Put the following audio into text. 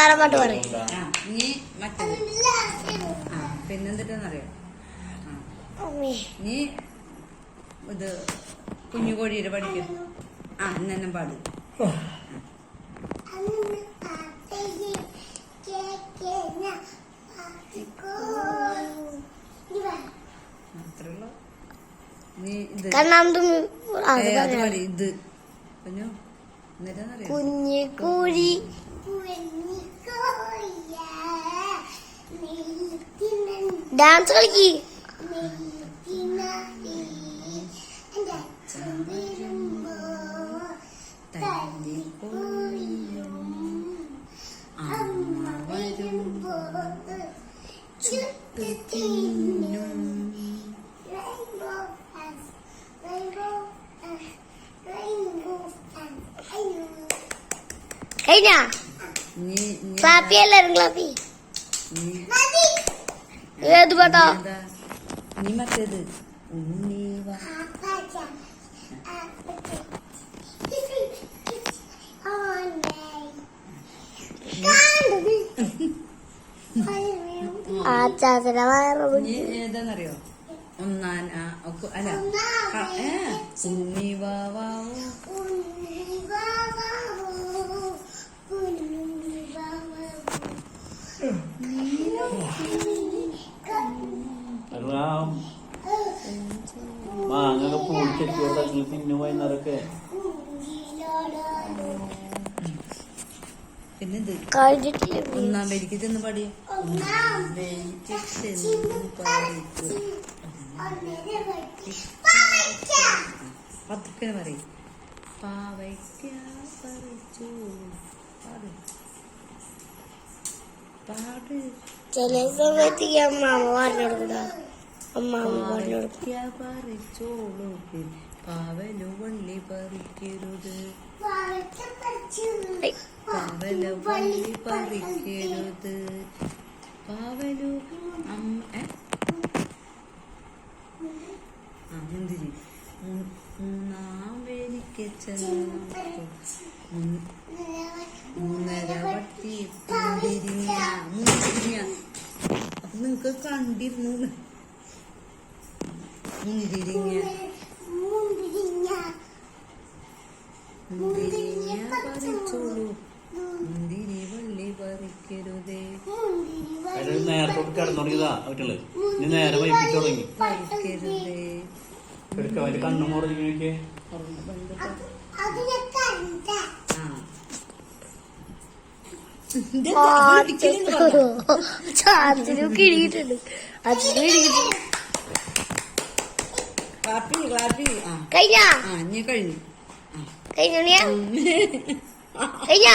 വേറെ പാട്ട് പറയും. നീ മറ്റേ പിന്നെന്തിട്ടെന്നറിയാം, നീ ഇത് കുഞ്ഞുകോഴിയുടെ പഠിക്കും. എന്നെ പാട്. നീ ഇത് ഇത് കുഞ്ഞു എന്നിട്ടെന്നറിയാം, കുഞ്ഞുകോഴി ഡാൻസ് കളിക്ക്. കഴിഞ്ഞ ക്ലാപ്പി എല്ലാരും ക്ലാപ്പി. ഏത് പാട്ടാ? നീ മറ്റേത് ഉണ്ണീവ ഏതാന്നറിയോ? ഒന്നാൻ അല്ല ഉണ്ണീവാവോ മാങ്ങൊക്കെ പൂടിച്ചെത്തിയോട്ടെ തിന്നു വൈകുന്നേരമൊക്കെ. പിന്നെ ഇത് ഒന്നാം വരിക്ക് ചെന്ന് പാടിയ പതുക്കെ പറയും. പാവയ്ക്ക പറിച്ചു പാട് പാട്. ചില സമയത്ത് അമ്മാമ പറഞ്ഞെടുക്കടാ. പറിച്ചോളൂ പാവലു വള്ളി പറിക്കരുത്, പാവല വള്ളി പറിക്കരുത്, പാവലു എന്തിരി മൂന്നാം വരിക്ക് മൂന്നര വട്ടി മുന്തിരിങ്ങ മുന്തിരിങ്ങ. അപ്പൊ നിങ്ങക്ക് കണ്ടിരുന്നു മുന്തിരിങ്ങ മുന്തിരിങ്ങ പറിച്ചോളൂ മുന്തിരി വള്ളി പറിക്കരുതേ. നേരത്തോട്ട് കിടന്നു തുടങ്ങിയതാ അവറ്റുള്ളത്. ഇനി നേരെ വൈകിച്ചു തുടങ്ങി. പറിക്കരുതേ അവര് കണ്ണു മുറിഞ്ഞൊക്കെ ചാത്തിനും കിഴിയിട്ടുണ്ട്. അതിന് കിഴിയിട്ടുണ്ട്. കഴിഞ്ഞ കഴിഞ്ഞു കഴിഞ്ഞ കഴിഞ്ഞ